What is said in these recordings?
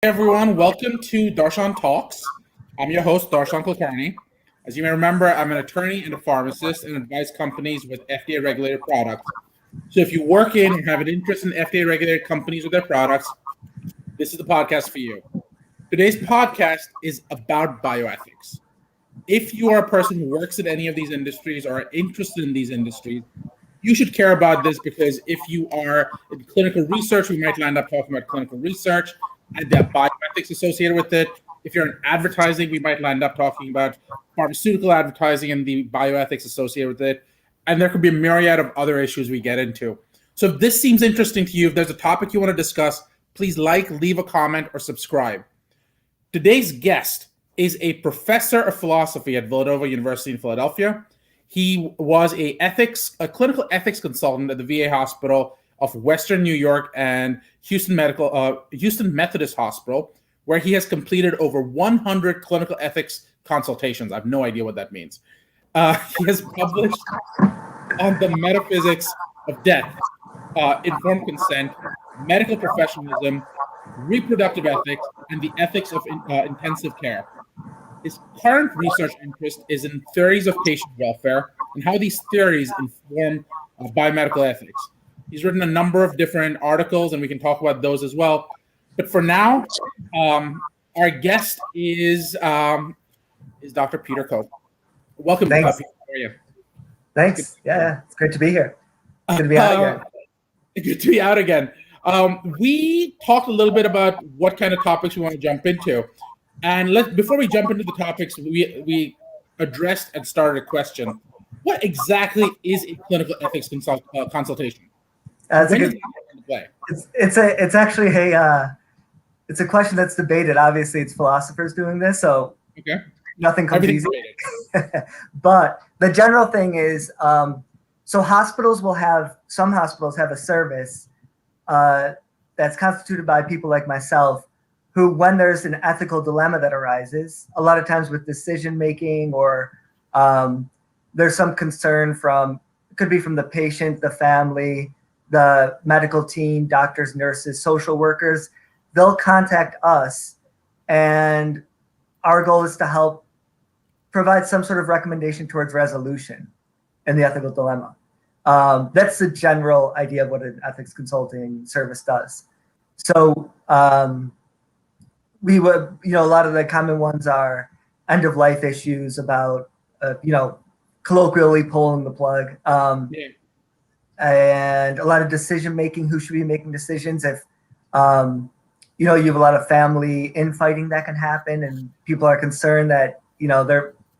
everyone, welcome to Darshan Talks. I'm your host, Darshan Kulkarni. As you may remember, I'm an attorney and a pharmacist and advise companies with FDA-regulated products. So if you work in or have an interest in FDA-regulated companies with their products, this is the podcast for you. Today's podcast is about bioethics. If you are a person who works in any of these industries or are interested in these industries, you should care about this because if you are in clinical research, we might land up talking about clinical research and the bioethics associated with it. If you're in advertising, we might land up talking about pharmaceutical advertising and the bioethics associated with it. And there could be a myriad of other issues we get into. So if this seems interesting to you, if there's a topic you want to discuss, please leave a comment, or subscribe. Today's guest is a professor of philosophy at Villanova University in Philadelphia. He was a clinical ethics consultant at the VA Hospital of Western New York and Houston Methodist Hospital, where he has completed over 100 clinical ethics consultations. I have no idea what that means. He has published on the metaphysics of death, informed consent, medical professionalism, reproductive ethics, and the ethics of intensive care. His current research interest is in theories of patient welfare and how these theories inform biomedical ethics. He's written a number of different articles, and we can talk about those as well. But for now, our guest is Dr. Petr Kotch. Welcome, Petr. How are you? Thanks. Yeah, it's great to be here. Good to be out again. Good to be out again. We talked a little bit about what kind of topics we want to jump into. And before we jump into the topics, we addressed and started a question. What exactly is a clinical ethics consultation? It's actually it's a question that's debated. Obviously, it's philosophers doing this, so nothing comes easy. But the general thing is, so some hospitals have a service that's constituted by people like myself, who, when there's an ethical dilemma that arises, a lot of times with decision making, or there's some concern it could be from the patient, the family, the medical team, doctors, nurses, social workers, they'll contact us, and our goal is to help provide some sort of recommendation towards resolution in the ethical dilemma. That's the general idea of what an ethics consulting service does. So we would, a lot of the common ones are end of life issues about, colloquially pulling the plug, and a lot of decision making. Who should be making decisions? If you have a lot of family infighting that can happen, and people are concerned that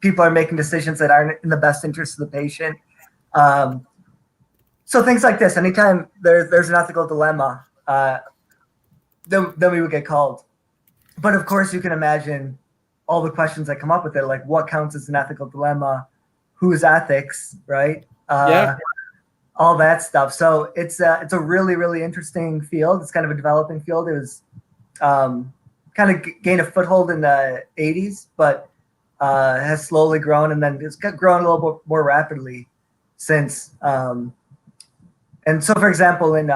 people are making decisions that aren't in the best interest of the patient. So things like this. Anytime there's an ethical dilemma, then we would get called. But of course, you can imagine all the questions that come up with it, like what counts as an ethical dilemma, who's ethics, right? All that stuff. So it's a really, really interesting field. It's kind of a developing field. It was kind of gained a foothold in the 80s, but has slowly grown, and then it's grown a little bit more rapidly since. And so, for example, when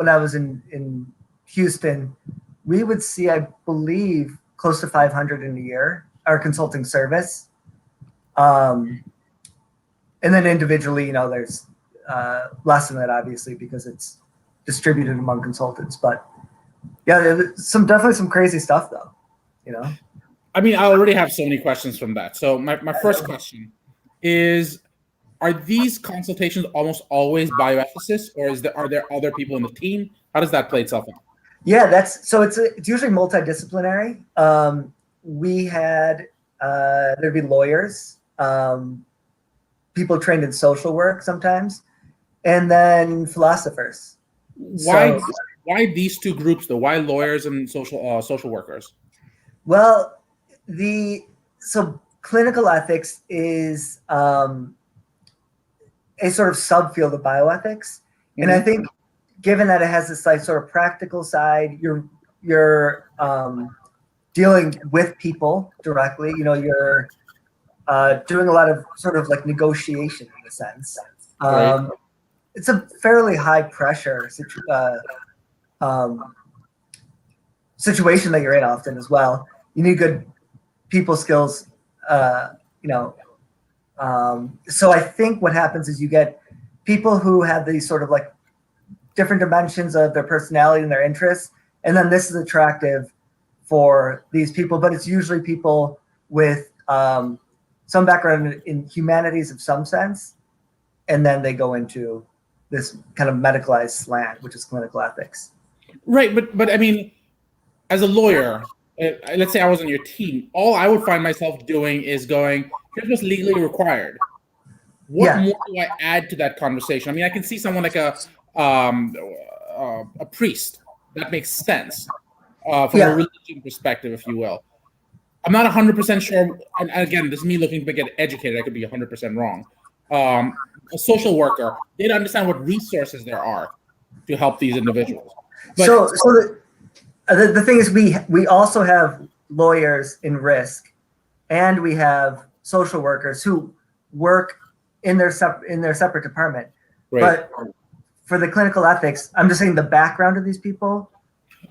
I was in Houston, we would see, I believe, close to 500 in a year, our consulting service. And then individually, there's less than that, obviously, because it's distributed among consultants. But yeah, definitely some crazy stuff, though. I mean, I already have so many questions from that. So my first question is, are these consultations almost always bioethicists, or are there other people in the team? How does that play itself out? Yeah, it's usually multidisciplinary. We had there'd be lawyers, people trained in social work sometimes, and then philosophers. Why these two groups though? Why lawyers and social workers? Well, clinical ethics is a sort of subfield of bioethics, and I think, given that it has this sort of practical side, you're dealing with people directly. You're doing a lot of sort of like negotiation in a sense. Right. It's a fairly high pressure situation that you're in often as well. You need good people skills, so I think what happens is you get people who have these sort of like different dimensions of their personality and their interests, and then this is attractive for these people, but it's usually people with some background in humanities of some sense, and then they go into this kind of medicalized slant, which is clinical ethics. Right, but I mean, as a lawyer, let's say I was on your team, all I would find myself doing is going, here's what's legally required. What more do I add to that conversation? I mean, I can see someone like a priest. That makes sense from a religion perspective, if you will. I'm not 100% sure. And again, this is me looking to get educated. I could be 100% wrong. A social worker, they'd understand what resources there are to help these individuals. But, the thing is, we also have lawyers in risk, and we have social workers who work in their separate department. Right. But for the clinical ethics, I'm just saying the background of these people.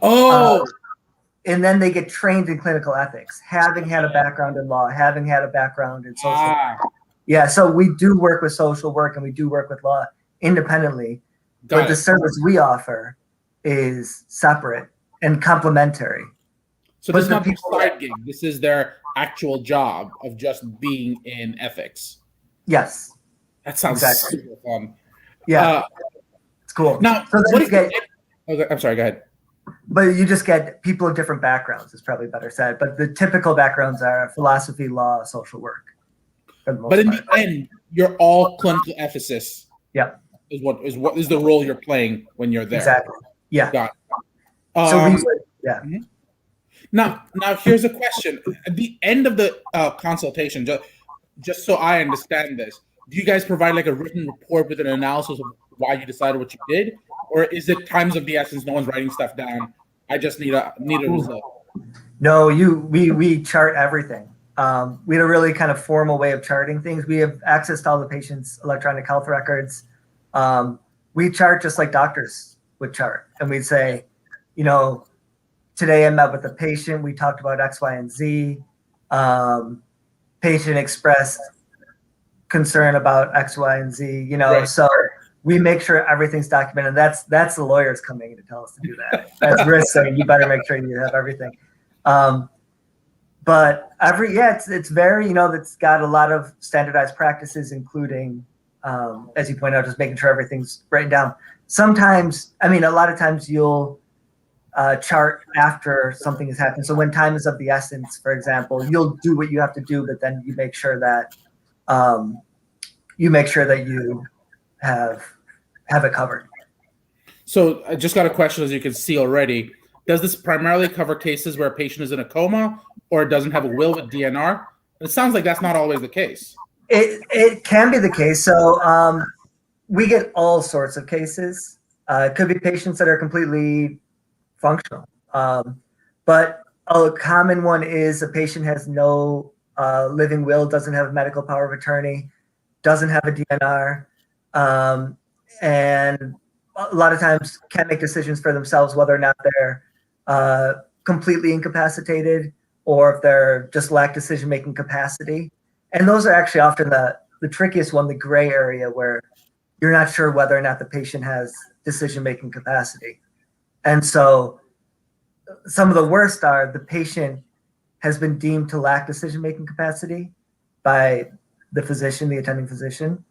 And then they get trained in clinical ethics, having had a background in law, having had a background in social work. Yeah, so we do work with social work and we do work with law independently, but the service we offer is separate and complementary. So this is not their side gig. This is their actual job of just being in ethics. Yes. That sounds super fun. Yeah. It's cool. Now, I'm sorry, go ahead. But you just get people of different backgrounds, is probably better said. But the typical backgrounds are philosophy, law, social work. But in the end, you're all clinical ethicists. Yeah. Is what is the role you're playing when you're there. Exactly. Yeah. Got it. Mm-hmm. Now here's a question. At the end of the consultation, just so I understand this, do you guys provide like a written report with an analysis of why you decided what you did? Or is it times of the essence, no one's writing stuff down, I just need a result? No, we chart everything. We had a really kind of formal way of charting things. We have access to all the patient's electronic health records. We chart just like doctors would chart. And we'd say, today I met with a patient, we talked about X, Y, and Z. Patient expressed concern about X, Y, and Z, right. So we make sure everything's documented. That's the lawyers coming to tell us to do that. That's risk saying you better make sure you have everything. But it's very, it's got a lot of standardized practices, including, as you point out, just making sure everything's written down. Sometimes, a lot of times you'll chart after something has happened. So when time is of the essence, for example, you'll do what you have to do, but then you make sure that you have it covered. So I just got a question, as you can see already. Does this primarily cover cases where a patient is in a coma or doesn't have a will with DNR? It sounds like that's not always the case. It can be the case. So we get all sorts of cases. It could be patients that are completely functional. But a common one is a patient has no living will, doesn't have a medical power of attorney, doesn't have a DNR, and a lot of times can't make decisions for themselves whether or not they're completely incapacitated or if they're just lack decision-making capacity. And those are actually often the trickiest one, the gray area where you're not sure whether or not the patient has decision-making capacity. And so some of the worst are the patient has been deemed to lack decision-making capacity by the physician, the attending physician,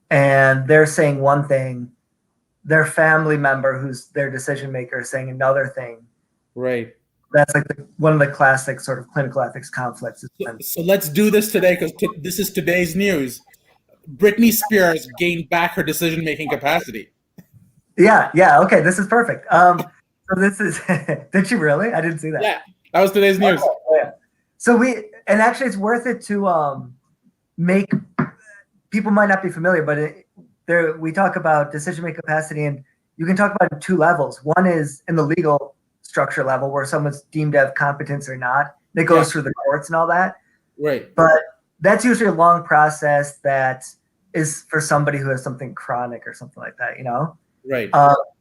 and they're saying one thing, their family member who's their decision maker is saying another thing. Right. That's like one of the classic sort of clinical ethics conflicts. So let's do this today because this is today's news. Britney Spears gained back her decision-making capacity. Yeah. Okay, this is perfect. So this is, did she really? I didn't see that. Yeah, that was today's news. Yeah. So actually it's worth it to make, people might not be familiar, but we talk about decision-making capacity, and you can talk about it in two levels. One is in the legal structure level where someone's deemed to have competence or not. It goes through the courts and all that. Right. But that's usually a long process that is for somebody who has something chronic or something like that, Right.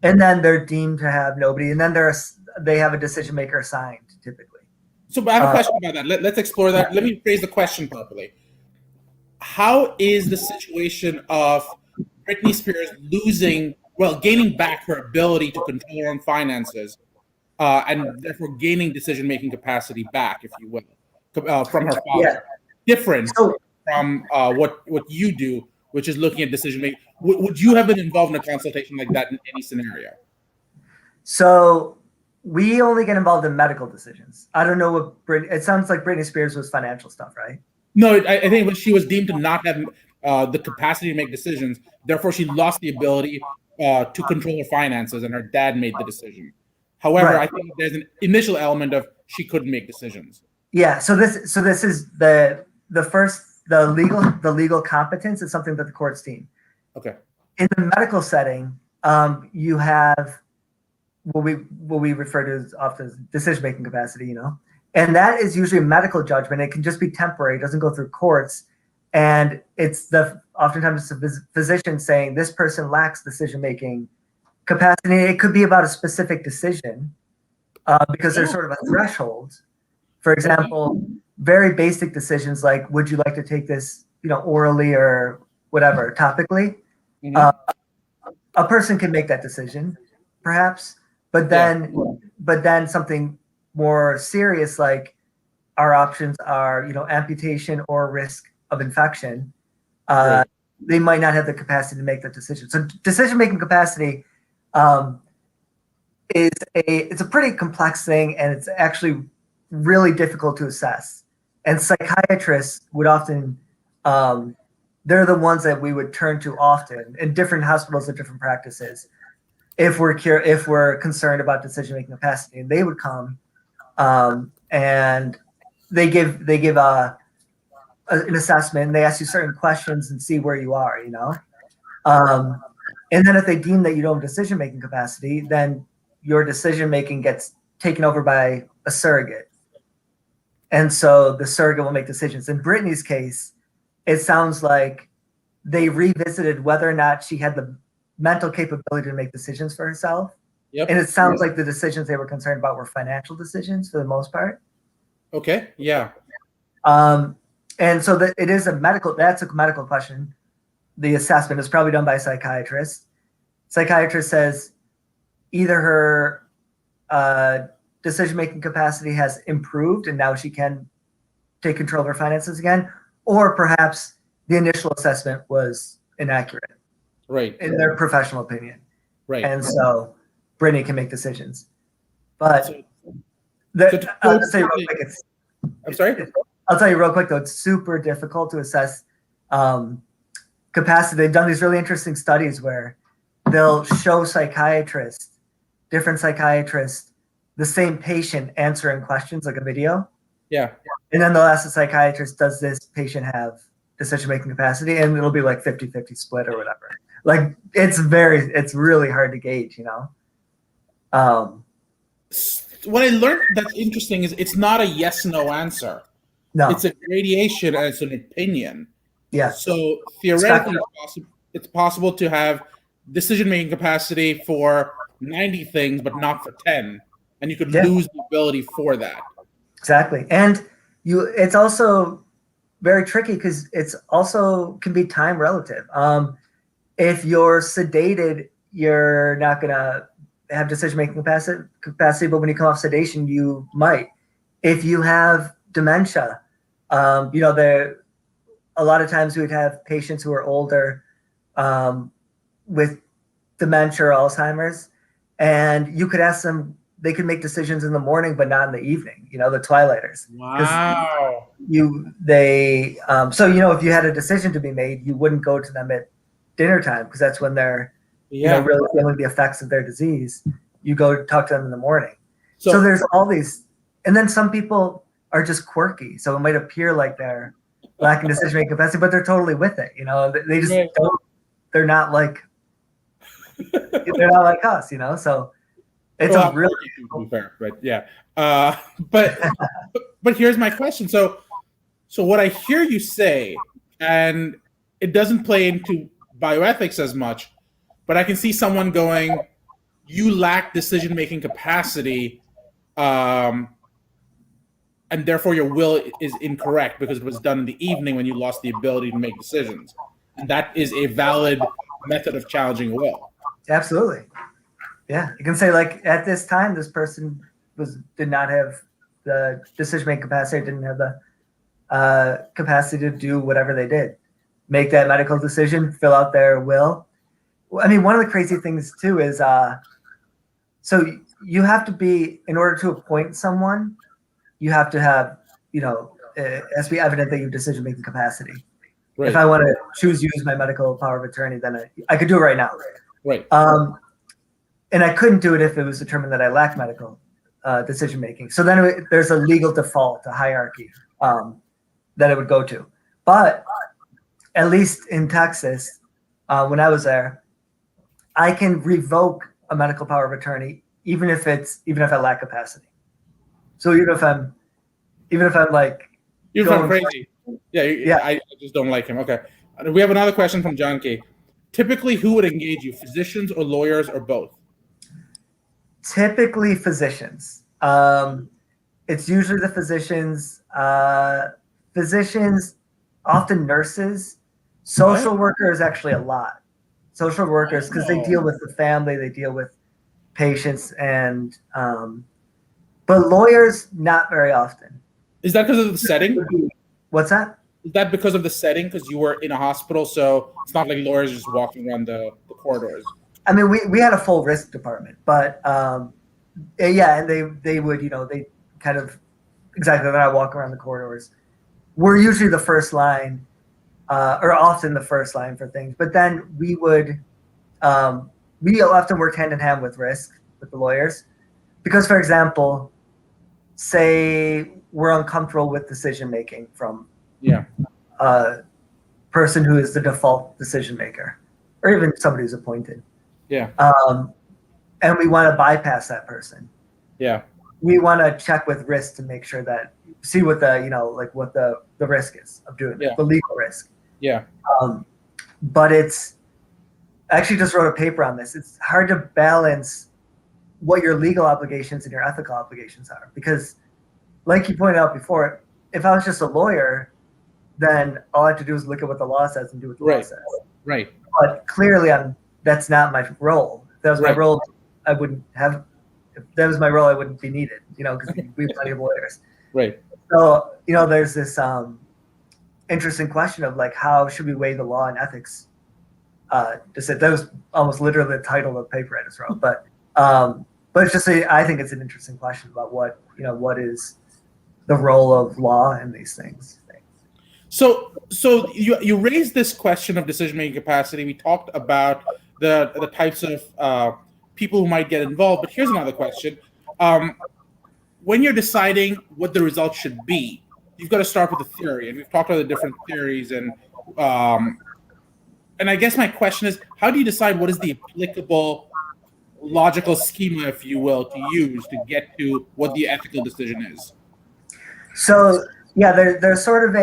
And then they're deemed to have nobody. And then there are they have a decision maker assigned typically. So I have a question about that. Let's explore that. Let me phrase the question properly. How is the situation of Britney Spears gaining back her ability to control her own finances, and therefore gaining decision-making capacity back, if you will, from her father, different from what you do, which is looking at decision-making? Would you have been involved in a consultation like that in any scenario? So we only get involved in medical decisions. I don't know what it sounds like Britney Spears was financial stuff, right? No, I think when she was deemed to not have the capacity to make decisions, therefore she lost the ability to control her finances, and her dad made the decision. However, right. I think there's an initial element of she couldn't make decisions. Yeah. So this is the legal competence is something that the courts deem. Okay. In the medical setting, you have what we refer to as often as decision-making capacity, and that is usually a medical judgment. It can just be temporary. It doesn't go through courts. And oftentimes it's a physician saying this person lacks decision-making capacity. It could be about a specific decision because there's sort of a threshold. For example, very basic decisions like, would you like to take this, orally or whatever, topically? Mm-hmm. A person can make that decision, perhaps, but then something more serious, like our options are, amputation or risk of infection. Right. They might not have the capacity to make that decision. So decision-making capacity it's a pretty complex thing, and it's actually really difficult to assess. And psychiatrists would often, they're the ones that we would turn to often in different hospitals and different practices if we're concerned about decision-making capacity. And they would come and they give an assessment. They ask you certain questions and see where you are, and then if they deem that you don't have decision-making capacity, then your decision-making gets taken over by a surrogate. And so the surrogate will make decisions. In Brittany's case, it sounds like they revisited whether or not she had the mental capability to make decisions for herself. Yep. And it sounds like the decisions they were concerned about were financial decisions for the most part. Okay. Yeah. And so that's a medical question. The assessment is probably done by a psychiatrist. Psychiatrist says either her decision-making capacity has improved and now she can take control of her finances again, or perhaps the initial assessment was inaccurate. Right. In their professional opinion. Right. And so Brittany can make decisions. But I'm sorry? I'll tell you real quick, though, it's super difficult to assess capacity. They've done these really interesting studies where they'll show different psychiatrists, the same patient answering questions like a video. Yeah. And then they'll ask the psychiatrist, does this patient have decision-making capacity? And it'll be like 50-50 split or whatever. Like it's really hard to gauge, What I learned that's interesting is it's not a yes/no answer. No. It's a gradation and it's an opinion. Yeah. So theoretically, it's possible to have decision-making capacity for 90 things, but not for 10. And you could lose the ability for that. Exactly. And it's also very tricky because it's also can be time relative. If you're sedated, you're not going to have decision-making capacity, but when you come off sedation, you might. If you have dementia, a lot of times we would have patients who are older with dementia or Alzheimer's, and you could ask them, they could make decisions in the morning, but not in the evening, the twilighters. Wow. If you had a decision to be made, you wouldn't go to them at dinner time because that's when they're really feeling the effects of their disease. You go talk to them in the morning. So there's all these, and then some people are just quirky. So it might appear like they're lacking decision-making capacity, but they're totally with it. They just don't, they're not like us, so it's a really to be fair, but yeah. But here's my question. So what I hear you say, and it doesn't play into bioethics as much, but I can see someone going, you lack decision-making capacity and therefore your will is incorrect because it was done in the evening when you lost the ability to make decisions. And that is a valid method of challenging will. Absolutely. Yeah. You can say, like, at this time, this person did not have the decision-making capacity, didn't have the capacity to do whatever they did. Make that medical decision, fill out their will. I mean, one of the crazy things, too, is so you have to be, in order to appoint someone, you have to have, it has to be evident that you have decision-making capacity. Right. If I want to choose you as my medical power of attorney, then I could do it right now. Right. And I couldn't do it if it was determined that I lacked medical decision-making. So then there's a legal default, a hierarchy that it would go to. But at least in Texas, when I was there, I can revoke a medical power of attorney even if I lack capacity. So even if I'm like, even if I'm crazy, yeah, I just don't like him. Okay, we have another question from John K. Typically, who would engage you, physicians or lawyers or both? Typically, physicians. It's usually the physicians. Physicians, often nurses. Social workers, actually a lot. Social workers, because they deal with the family, they deal with patients, and but lawyers, not very often. Is that because of the setting? What's that? Is that because of the setting? Because you were in a hospital, so it's not like lawyers just walking around the corridors. I mean, we had a full risk department, but yeah, and they would, they kind of exactly that. I walk around the corridors. We're usually the first line, or often the first line for things. But then we often work hand in hand with risk with the lawyers, because, for example, say we're uncomfortable with decision making from a person who is the default decision maker, or even somebody who's appointed. Yeah. And we want to bypass that person. Yeah. We want to check with risk to make sure that see what the what the risk is of doing it, the legal risk. Yeah. But I actually just wrote a paper on this. It's hard to balance what your legal obligations and your ethical obligations are, because, like you pointed out before, if I was just a lawyer, then all I have to do is look at what the law says and do what the law says. Right. But clearly, that's not my role. If that was my role, I wouldn't have. If that was my role, I wouldn't be needed. Because we have plenty of lawyers. Right. So there's this interesting question of, like, how should we weigh the law and ethics? That was almost literally the title of the paper I just wrote. But it's just I think it's an interesting question about what is the role of law in these things. So you raised this question of decision-making capacity. We talked about the types of people who might get involved, but here's another question. When you're deciding what the results should be, you've got to start with the theory, and we've talked about the different theories, and I guess my question is, how do you decide what is the applicable logical schema, if you will, to use to get to what the ethical decision is? So yeah, there's sort of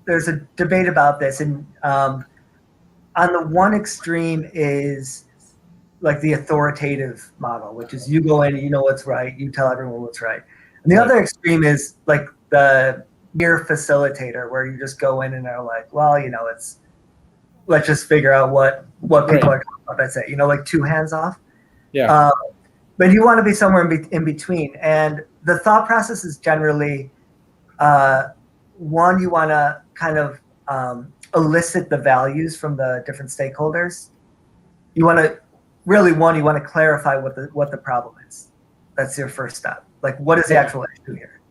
there's a debate about this, and on the one extreme is like the authoritative model, which is you go in, you know what's right, you tell everyone what's right. And the other extreme is like the mere facilitator, where you just go in and are like, well, let's just figure out what people are talking about. That's it, like two hands off. Yeah. But you want to be somewhere in between. And the thought process is generally, one, you want to kind of elicit the values from the different stakeholders. You want to clarify what the problem is. That's your first step. Like, what is the actual issue here?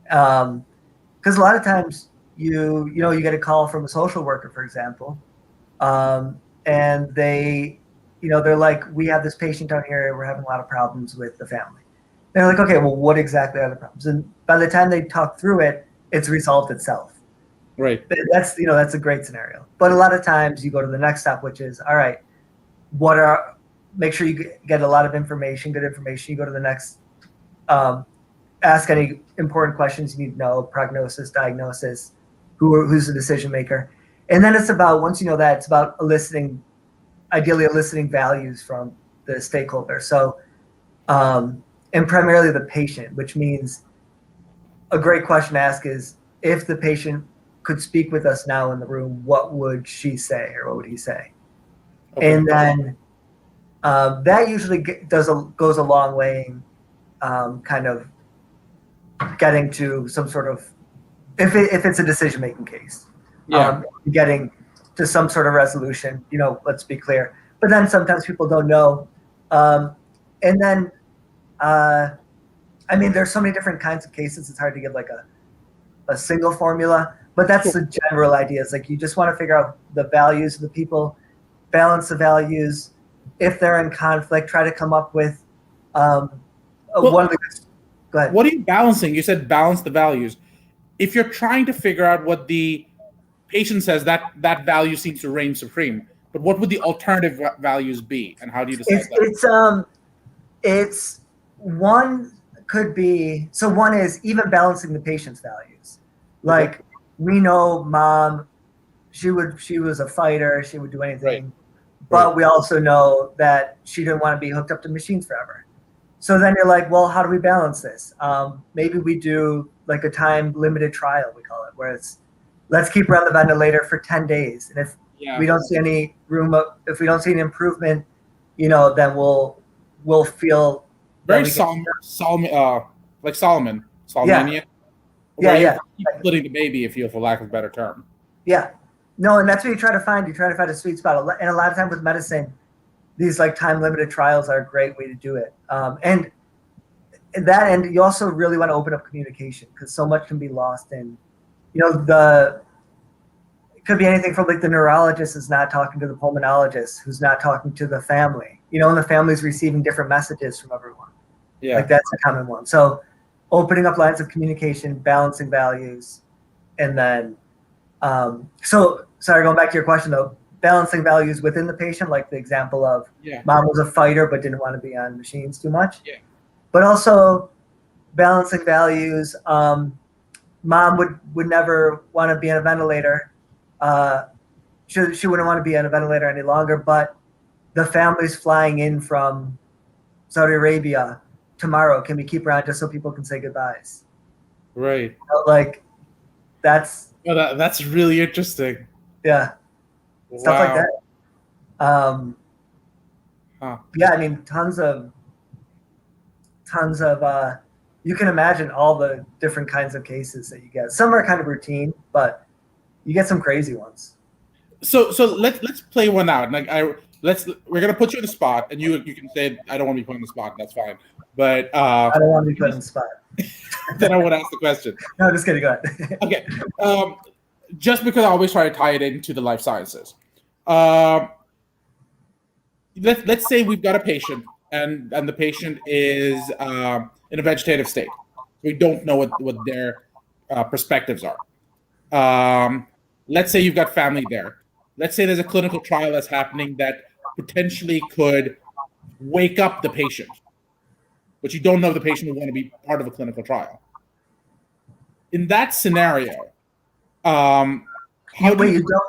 Because a lot of times you get a call from a social worker, for example, and they're like, we have this patient down here, we're having a lot of problems with the family. They're like, okay, well, what exactly are the problems? And by the time they talk through it, it's resolved itself. Right. That's a great scenario. But a lot of times you go to the next step, which is, all right, make sure you get a lot of information, good information. You go to the next, ask any important questions you need to know, prognosis, diagnosis, who's the decision maker. And then it's about, once you know that, it's about ideally eliciting values from the stakeholder. So and primarily the patient, which means a great question to ask is, if the patient could speak with us now in the room, what would she say or what would he say? Okay. And then that usually goes a long way in kind of getting to some sort of, if it's a decision-making case, getting to some sort of resolution, let's be clear. But then sometimes people don't know. And then, there's so many different kinds of cases, it's hard to give like a single formula, but that's the general idea. It's like you just want to figure out the values of the people, balance the values. If they're in conflict, try to come up with one of the. Go ahead. What are you balancing? You said balance the values. If you're trying to figure out what the patient says, that value seems to reign supreme. But what would the alternative values be, and how do you decide that? It's one could be, so one is even balancing the patient's values. Like we know mom, she was a fighter, she would do anything. Right. But we also know that she didn't want to be hooked up to machines forever. So then you're like, well, how do we balance this? Maybe we do like a time limited trial, we call it, where it's, let's keep her on the ventilator for 10 days. And if we don't see any if we don't see an improvement, then we'll feel very like Solomon. Yeah. Keep splitting the baby, if you, for lack of a better term. Yeah. No, and that's what you try to find. You try to find a sweet spot. And a lot of times with medicine, these like time limited trials are a great way to do it. And that end, you also really want to open up communication, because so much can be lost in, it could be anything from like the neurologist is not talking to the pulmonologist, who's not talking to the family, and the family's receiving different messages from everyone. Yeah. Like that's a common one. So opening up lines of communication, balancing values, and then, so sorry, going back to your question though, balancing values within the patient, like the example of mom was a fighter but didn't want to be on machines too much. Yeah. But also balancing values, mom would never want to be on a ventilator. She wouldn't want to be on a ventilator any longer, but the family's flying in from Saudi Arabia tomorrow. Can we keep her on just so people can say goodbyes? Right. Like that's really interesting. Yeah. Wow. Stuff like that. Yeah, tons of you can imagine all the different kinds of cases that you get. Some are kind of routine, but you get some crazy ones. So let's play one out. Like we're gonna put you on the spot, and you can say I don't want to be put on the spot. That's fine. But I don't want to be put on the spot. Then I would ask the question. No, just kidding. Go ahead. Okay. Just because I always try to tie it into the life sciences. Let's say we've got a patient, and the patient is in a vegetative state. We don't know what their perspectives are. Let's say you've got family there. Let's say there's a clinical trial that's happening that potentially could wake up the patient, but you don't know if the patient will want to be part of a clinical trial. In that scenario, you don't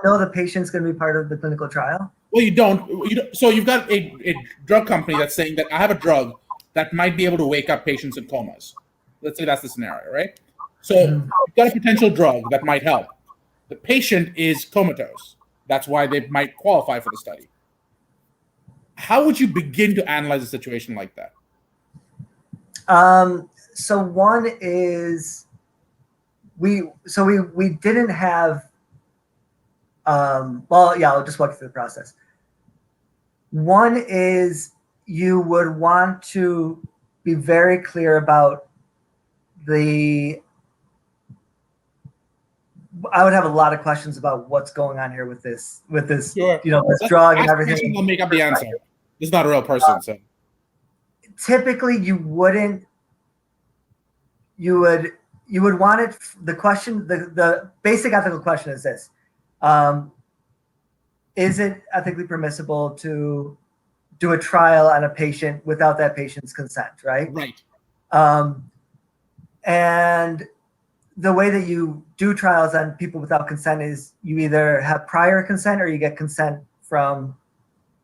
know the patient's going to be part of the clinical trial? Well, you don't. So you've got a drug company that's saying that I have a drug that might be able to wake up patients in comas. Let's say that's the scenario, right? So you've got a potential drug that might help. The patient is comatose. That's why they might qualify for the study. How would you begin to analyze a situation like that? So one is we didn't have I'll just walk you through the process. One is you would want to be very clear about I would have a lot of questions about what's going on here with this, sure. This drug and everything. I'll make up the answer. This is not a real person. So typically you would want it. The question, the basic ethical question is this. Is it ethically permissible to do a trial on a patient without that patient's consent, right? Right. And the way that you do trials on people without consent is you either have prior consent or you get consent from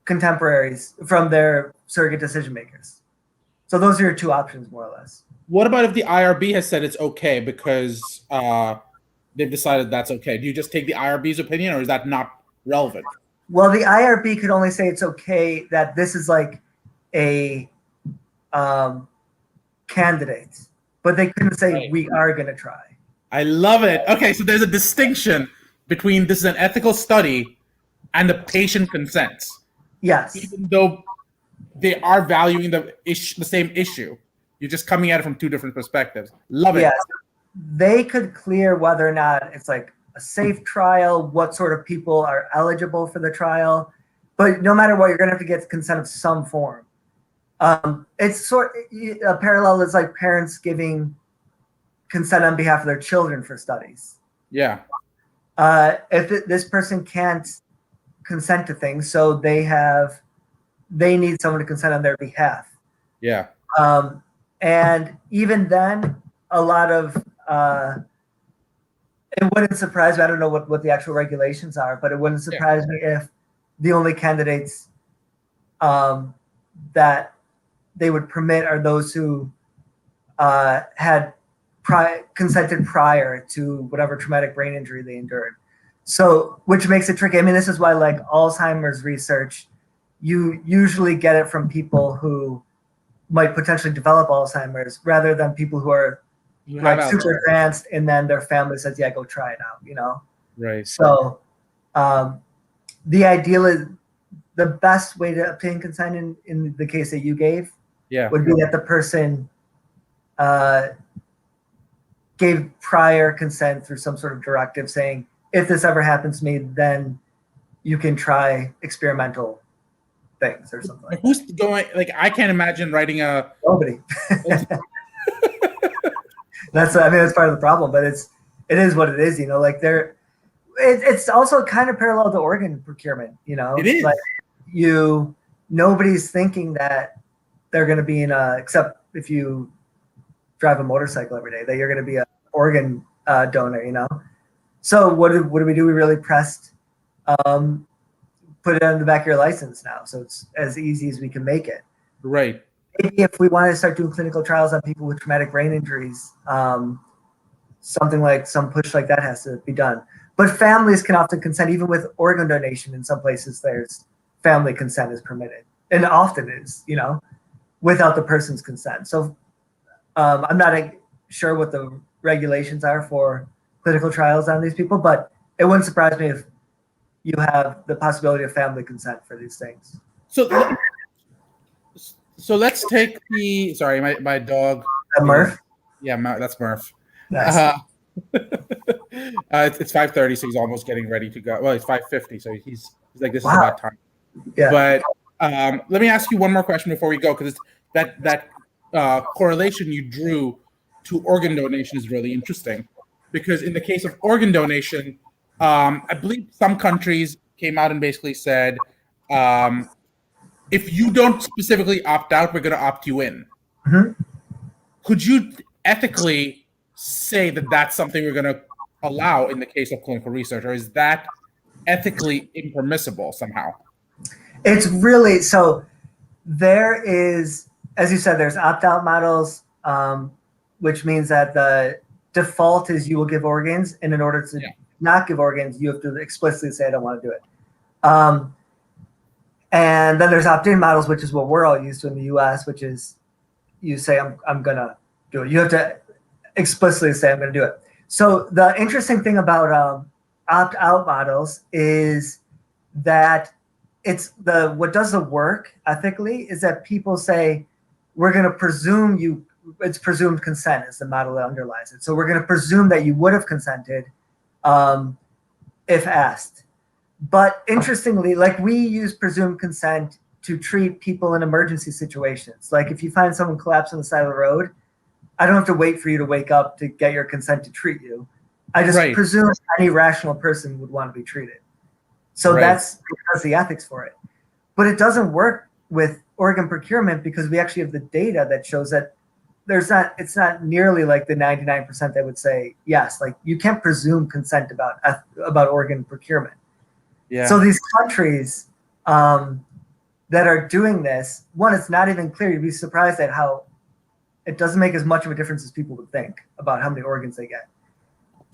contemporaries, from their surrogate decision makers. So those are your two options, more or less. What about if the IRB has said it's okay because they've decided that's okay? Do you just take the IRB's opinion, or is that not relevant? Well, the IRB could only say it's okay that this is like a candidate, but they couldn't say we are going to try. I love it. Okay, so there's a distinction between this is an ethical study and the patient consents. Yes. Even though they are valuing the same issue, you're just coming at it from two different perspectives. Love it. Yes. They could clear whether or not it's like a safe trial, what sort of people are eligible for the trial. But no matter what, you're going to have to get consent of some form. It's a parallel is like parents giving consent on behalf of their children for studies. Yeah. If this person can't consent to things, so they need someone to consent on their behalf. Yeah. And even then, a lot of it wouldn't surprise me. I don't know what the actual regulations are, but it wouldn't surprise me if the only candidates that they would permit are those who had consented prior to whatever traumatic brain injury they endured. So, which makes it tricky. I mean, this is why, like Alzheimer's research, you usually get it from people who might potentially develop Alzheimer's rather than people who are like super advanced and then their family says, yeah, go try it out, you know? Right. So the ideal is the best way to obtain consent in the case that you gave would be that the person gave prior consent through some sort of directive saying, if this ever happens to me, then you can try experimental things or something. Like who's going? Like, I can't imagine writing a nobody. That's part of the problem, but it is what it is, you know. Like it's also kind of parallel to organ procurement, you know. It is. Like nobody's thinking that they're going to be except if you drive a motorcycle every day, that you're going to be an organ donor, you know. So what do we do? We really pressed put it on the back of your license now, so it's as easy as we can make it. Right. Maybe if we wanted to start doing clinical trials on people with traumatic brain injuries, something like some push like that has to be done. But families can often consent, even with organ donation. In some places, there's family consent is permitted, and often is, you know, without the person's consent. So I'm not sure what the regulations are for clinical trials on these people, but it wouldn't surprise me if you have the possibility of family consent for these things. So let's take my dog. Murph? Yeah, that's Murph. Nice. It's 5:30, so he's almost getting ready to go. Well, it's 5:50, so he's like, this is about time. Yeah. But let me ask you one more question before we go, because that correlation you drew to organ donation is really interesting. Because in the case of organ donation, I believe some countries came out and basically said, if you don't specifically opt out, we're going to opt you in. Mm-hmm. Could you ethically say that that's something we're going to allow in the case of clinical research, or is that ethically impermissible somehow? It's really, so there is, as you said, there's opt-out models, which means that the default is you will give organs, and in order to not give organs, you have to explicitly say, I don't want to do it. And then there's opt-in models, which is what we're all used to in the US, which is you say, I'm going to do it. You have to explicitly say, I'm going to do it. So the interesting thing about opt-out models is that what does the work ethically is that people say, we're going to presume it's presumed consent is the model that underlies it. So we're going to presume that you would have consented if asked. But interestingly, like we use presumed consent to treat people in emergency situations. Like if you find someone collapsed on the side of the road, I don't have to wait for you to wake up to get your consent to treat you. I just presume any rational person would want to be treated. So that's the ethics for it. But it doesn't work with organ procurement because we actually have the data that shows that it's not nearly like the 99% that would say yes. Like you can't presume consent about organ procurement. Yeah. So these countries that are doing this, one, it's not even clear. You'd be surprised at how it doesn't make as much of a difference as people would think about how many organs they get.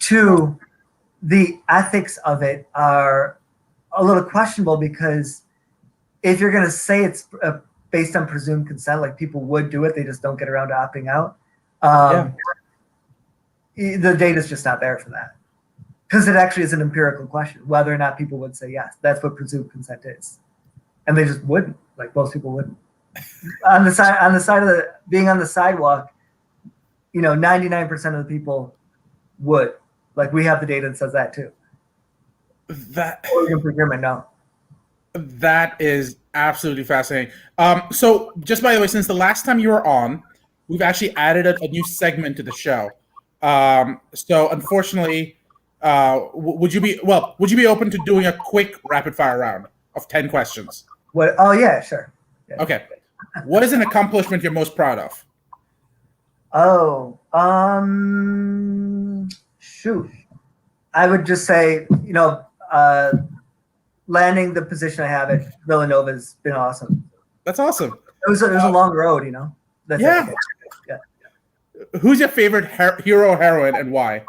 Two, the ethics of it are a little questionable, because if you're going to say it's based on presumed consent, like people would do it, they just don't get around to opting out. The data's just not there for that, because it actually is an empirical question whether or not people would say yes. That's what presumed consent is, and they just wouldn't. Like most people wouldn't. On the side of being on the sidewalk, 99% of the people would. Like, we have the data that says that too. That organ procurement, no. That is absolutely fascinating. So just by the way, since the last time you were on, we've actually added a new segment to the show. So unfortunately, would you be open to doing a quick rapid fire round of 10 questions? What? Oh yeah, sure. Yeah. Okay. What is an accomplishment you're most proud of? Oh, shoot. I would just say, landing the position I have at Villanova has been awesome. That's awesome. It was a long road, That's yeah. Okay. Yeah. Who's your favorite hero or heroine, and why?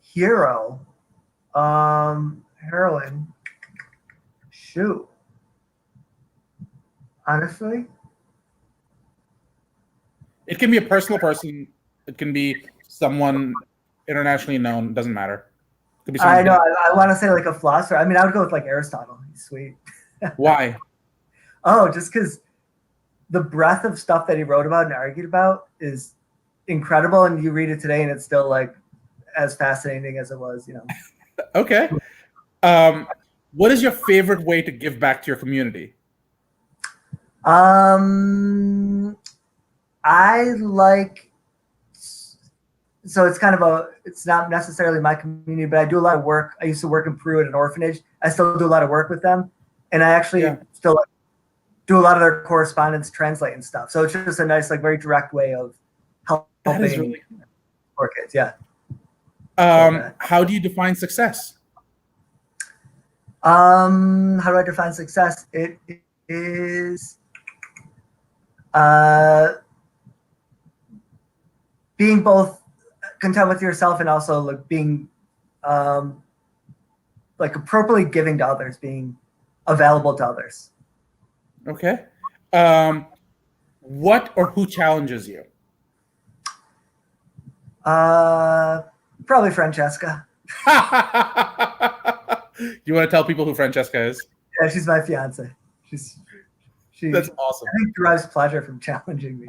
Hero, heroine. Shoot. Honestly, it can be a personal person. It can be someone internationally known. Doesn't matter. It could be I know. I want to say like a philosopher. I mean, I would go with like Aristotle. He's sweet. Why? Oh, just because the breadth of stuff that he wrote about and argued about is incredible, and you read it today, and it's still like as fascinating as it was. Okay. What is your favorite way to give back to your community? I like, so it's kind of it's not necessarily my community, but I do a lot of work. I used to work in Peru at an orphanage. I still do a lot of work with them, and I actually still do a lot of their correspondence, translate and stuff. So it's just a nice, like, very direct way of helping really poor kids. Yeah. How do you define success? How do I define success? It is being both content with yourself and also like being like appropriately giving to others, being available to others. Okay. What or who challenges you? Probably Francesca. You want to tell people who Francesca is? Yeah, she's my fiance. That's awesome. I think derives pleasure from challenging me.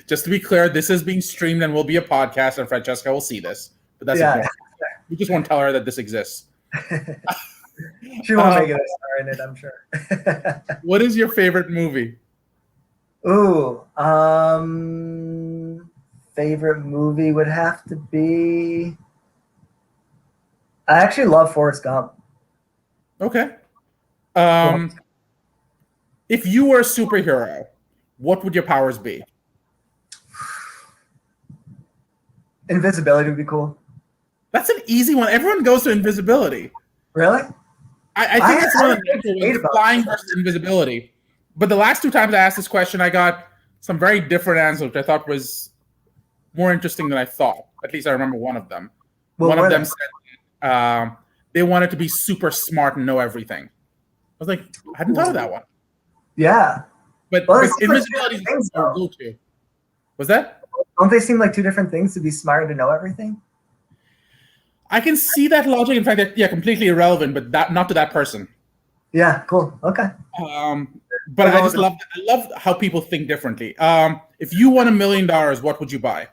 Just to be clear, this is being streamed and will be a podcast, and Francesca will see this. But that's important. We just won't tell her that this exists. She won't make it a star in it, I'm sure. What is your favorite movie? Ooh, favorite movie would have to be. I actually love Forrest Gump. Okay. If you were a superhero, what would your powers be? Invisibility would be cool. That's an easy one. Everyone goes to invisibility. Really? I think it's one of the flying versus invisibility. But the last two times I asked this question, I got some very different answers, which I thought was more interesting than I thought. At least I remember one of them. One of them said they wanted to be super smart and know everything. I was like, I hadn't thought of that one. Yeah. But invisibility is our go-to. Was that? Don't they seem like two different things, to be smart and to know everything? I can see that logic. In fact, completely irrelevant, but not to that person. Yeah, cool. Okay. But I just love how people think differently. If you won $1 million, what would you buy?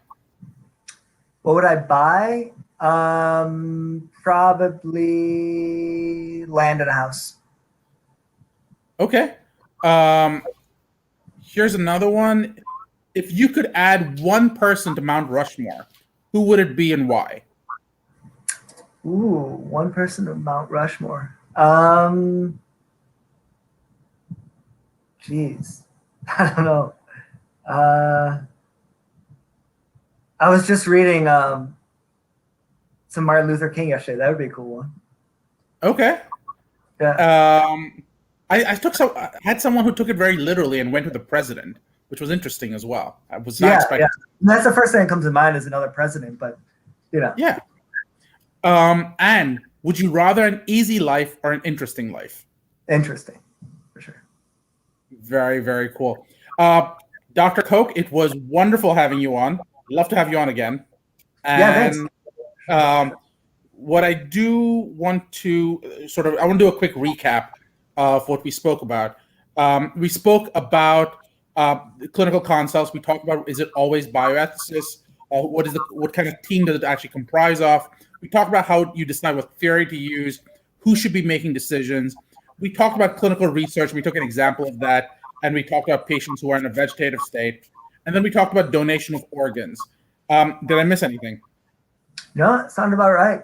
What would I buy? Probably land and a house. Okay. Here's another one. If you could add one person to Mount Rushmore, who would it be and why? Ooh, one person to Mount Rushmore. Geez, I don't know. I was just reading some Martin Luther King yesterday. That would be a cool one. Okay. Yeah. I had someone who took it very literally and went to the president, which was interesting as well. I was not expecting. Yeah. That's the first thing that comes to mind is another president, but Yeah. And would you rather an easy life or an interesting life? Interesting, for sure. Very, very cool. Dr. Koch, it was wonderful having you on. Love to have you on again. And thanks. what I do want to I want to do a quick recap of what we spoke about. We spoke about clinical consults. We talked about, is it always bioethicists? What kind of team does it actually comprise of? We talked about how you decide what theory to use, who should be making decisions. We talked about clinical research. We took an example of that, and we talked about patients who are in a vegetative state. And then we talked about donation of organs. Did I miss anything? No, it sounded about right.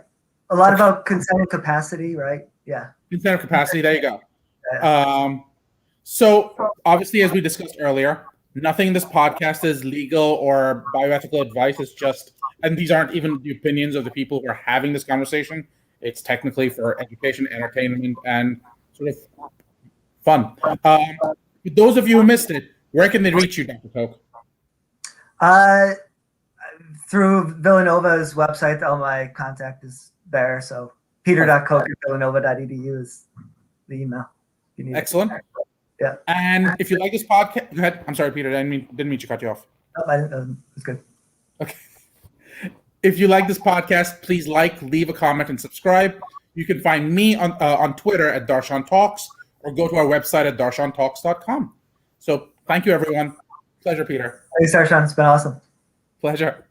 A lot about consent and capacity, right? Yeah. Consent of capacity. There you go. So obviously, as we discussed earlier, nothing in this podcast is legal or bioethical advice. It's just, and these aren't even the opinions of the people who are having this conversation. It's technically for education, entertainment, and sort of fun. For those of you who missed it, where can they reach you, Dr. Koch? Through Villanova's website, all my contact is there. So peter.koch@villanova.edu is the email. If you need Excellent. Yeah. And if you like this podcast, go ahead. I'm sorry, Peter. Didn't mean to cut you off. It's good. Okay. If you like this podcast, please leave a comment, and subscribe. You can find me on Twitter at Darshan Talks, or go to our website at darshantalks.com. So thank you, everyone. Pleasure, Peter. Thanks, Darshan. It's been awesome. Pleasure.